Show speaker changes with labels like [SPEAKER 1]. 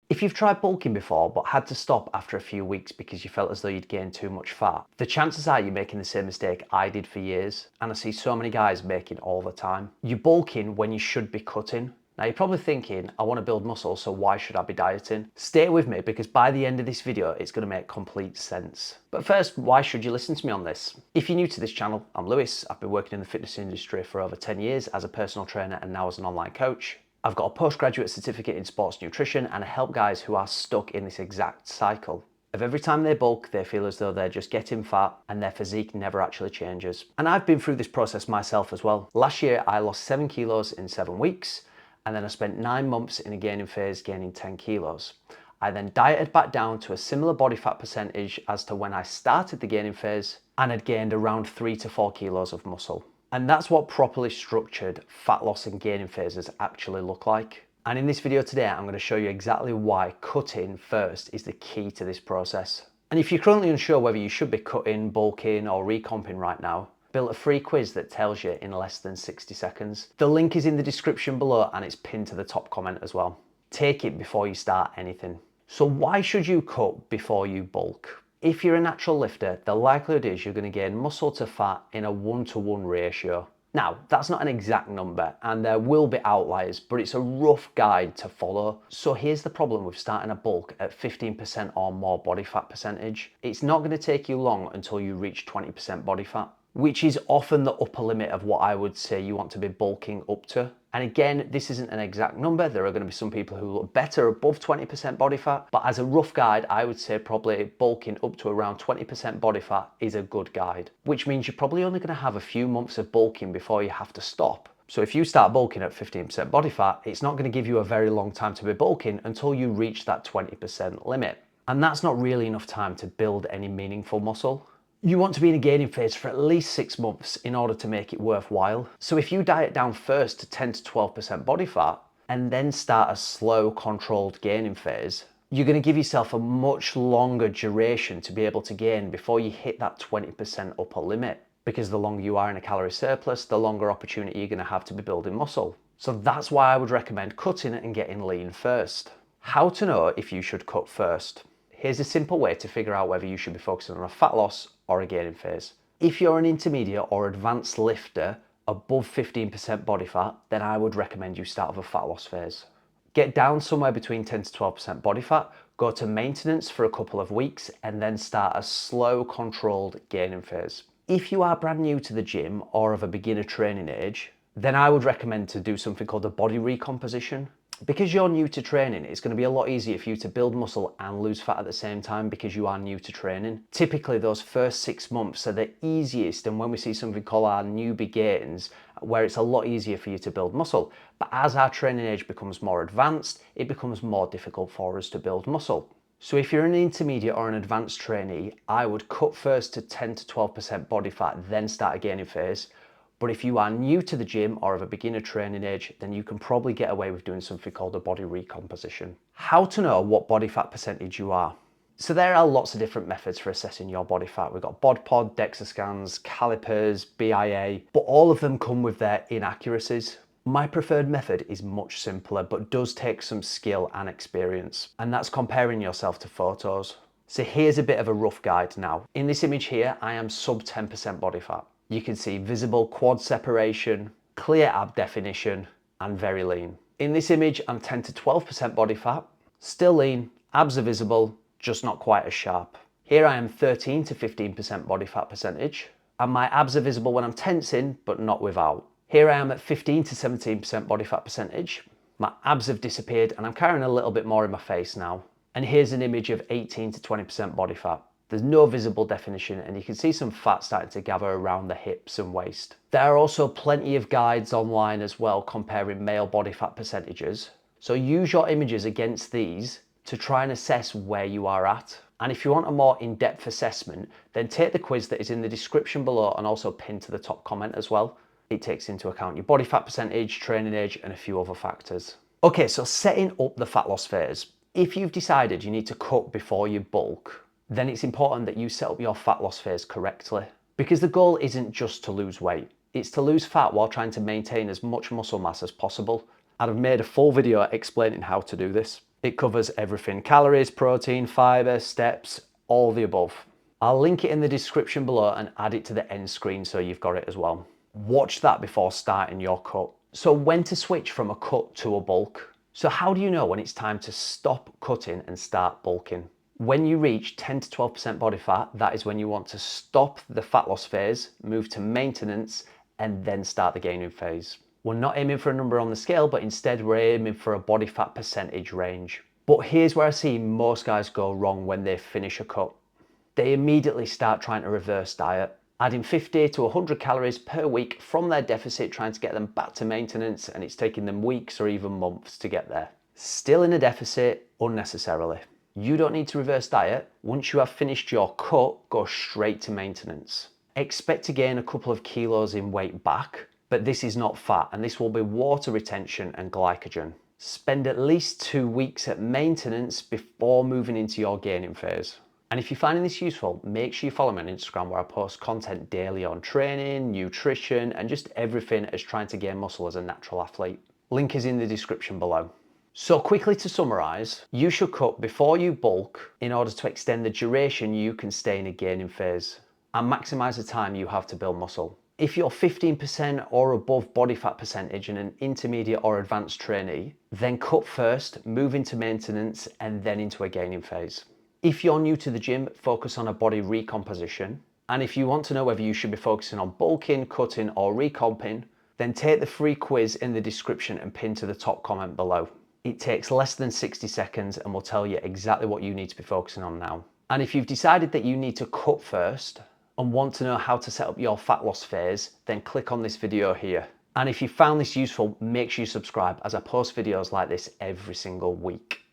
[SPEAKER 1] If you've tried bulking before but had to stop after a few weeks because you felt as though you'd gained too much fat, the chances are you're making the same mistake I did for years, and I see so many guys making all the time. You're bulking when you should be cutting. Now you're probably thinking, I want to build muscle, so why should I be dieting? Stay with me because by the end of this video, it's going to make complete sense. But first, why should you listen to me on this? If you're new to this channel, I'm Lewis. I've been working in the fitness industry for over 10 years as a personal trainer and now as an online coach. I've got a postgraduate certificate in sports nutrition and I help guys who are stuck in this exact cycle of every time they bulk, they feel as though they're just getting fat and their physique never actually changes. And I've been through this process myself as well. Last year, I lost 7 kilos in 7 weeks, and then I spent 9 months in a gaining phase, gaining 10 kilos. I then dieted back down to a similar body fat percentage as to when I started the gaining phase, and had gained around 3 to 4 kilos of muscle. And that's what properly structured fat loss and gaining phases actually look like. And in this video today, I'm going to show you exactly why cutting first is the key to this process. And if you're currently unsure whether you should be cutting, bulking or recomping right now, I built a free quiz that tells you in less than 60 seconds. The link is in the description below and it's pinned to the top comment as well. Take it before you start anything. So why should you cut before you bulk? If you're a natural lifter, the likelihood is you're going to gain muscle to fat in a 1-to-1 ratio. Now, that's not an exact number and there will be outliers, but it's a rough guide to follow. So here's the problem with starting a bulk at 15% or more body fat percentage. It's not going to take you long until you reach 20% body fat, which is often the upper limit of what I would say you want to be bulking up to. And again, this isn't an exact number. There are going to be some people who look better above 20% body fat, but as a rough guide, I would say probably bulking up to around 20% body fat is a good guide, which means you're probably only going to have a few months of bulking before you have to stop. So if you start bulking at 15% body fat, it's not going to give you a very long time to be bulking until you reach that 20% limit. And that's not really enough time to build any meaningful muscle. You want to be in a gaining phase for at least 6 months in order to make it worthwhile. So if you diet down first to 10 to 12% body fat and then start a slow controlled gaining phase, you're going to give yourself a much longer duration to be able to gain before you hit that 20% upper limit. Because the longer you are in a calorie surplus, the longer opportunity you're going to have to be building muscle. So that's why I would recommend cutting and getting lean first. How to know if you should cut first? Here's a simple way to figure out whether you should be focusing on a fat loss or a gaining phase. If you're an intermediate or advanced lifter above 15% body fat, then I would recommend you start with a fat loss phase. Get down somewhere between 10 to 12% body fat, go to maintenance for a couple of weeks, and then start a slow controlled gaining phase. If you are brand new to the gym or of a beginner training age, then I would recommend to do something called a body recomposition. Because you're new to training, it's going to be a lot easier for you to build muscle and lose fat at the same time because you are new to training. Typically, those first 6 months are the easiest, and when we see something called our newbie gains, where it's a lot easier for you to build muscle. But as our training age becomes more advanced, it becomes more difficult for us to build muscle. So if you're an intermediate or an advanced trainee, I would cut first to 10 to 12% body fat, then start a gaining phase. But if you are new to the gym or of a beginner training age, then you can probably get away with doing something called a body recomposition. How to know what body fat percentage you are? So there are lots of different methods for assessing your body fat. We've got BodPod, DEXA scans, calipers, BIA, but all of them come with their inaccuracies. My preferred method is much simpler, but does take some skill and experience, and that's comparing yourself to photos. So here's a bit of a rough guide now. In this image here, I am sub 10% body fat. You can see visible quad separation, clear ab definition, and very lean. In this image, I'm 10 to 12% body fat, still lean, abs are visible, just not quite as sharp. Here I am 13 to 15% body fat percentage, and my abs are visible when I'm tensing, but not without. Here I am at 15 to 17% body fat percentage. My abs have disappeared and I'm carrying a little bit more in my face now. And here's an image of 18 to 20% body fat. There's no visible definition and you can see some fat starting to gather around the hips and waist. There are also plenty of guides online as well comparing male body fat percentages. So use your images against these to try and assess where you are at. And if you want a more in-depth assessment, then take the quiz that is in the description below and also pinned to the top comment as well. It takes into account your body fat percentage, training age, and a few other factors. Okay, so setting up the fat loss phase. If you've decided you need to cut before you bulk, then it's important that you set up your fat loss phase correctly. Because the goal isn't just to lose weight, it's to lose fat while trying to maintain as much muscle mass as possible. And I've made a full video explaining how to do this. It covers everything: calories, protein, fiber, steps, all the above. I'll link it in the description below and add it to the end screen so you've got it as well. Watch that before starting your cut. So when to switch from a cut to a bulk? So how do you know when it's time to stop cutting and start bulking? When you reach 10 to 12% body fat, that is when you want to stop the fat loss phase, move to maintenance, and then start the gaining phase. We're not aiming for a number on the scale, but instead we're aiming for a body fat percentage range. But here's where I see most guys go wrong when they finish a cut. They immediately start trying to reverse diet, adding 50 to 100 calories per week from their deficit, trying to get them back to maintenance, and it's taking them weeks or even months to get there. Still in a deficit unnecessarily. You don't need to reverse diet. Once you have finished your cut, go straight to maintenance. Expect to gain a couple of kilos in weight back, but this is not fat, and this will be water retention and glycogen. Spend at least 2 weeks at maintenance before moving into your gaining phase. And if you're finding this useful, make sure you follow me on Instagram, where I post content daily on training, nutrition, and just everything as trying to gain muscle as a natural athlete. Link is in the description below. So quickly to summarize, you should cut before you bulk in order to extend the duration you can stay in a gaining phase and maximize the time you have to build muscle. If you're 15% or above body fat percentage and an intermediate or advanced trainee, then cut first, move into maintenance, and then into a gaining phase. If you're new to the gym, focus on a body recomposition. And if you want to know whether you should be focusing on bulking, cutting, or recomping, then take the free quiz in the description and pin to the top comment below. It takes less than 60 seconds and will tell you exactly what you need to be focusing on now. And if you've decided that you need to cut first and want to know how to set up your fat loss phase, then click on this video here. And if you found this useful, make sure you subscribe, as I post videos like this every single week.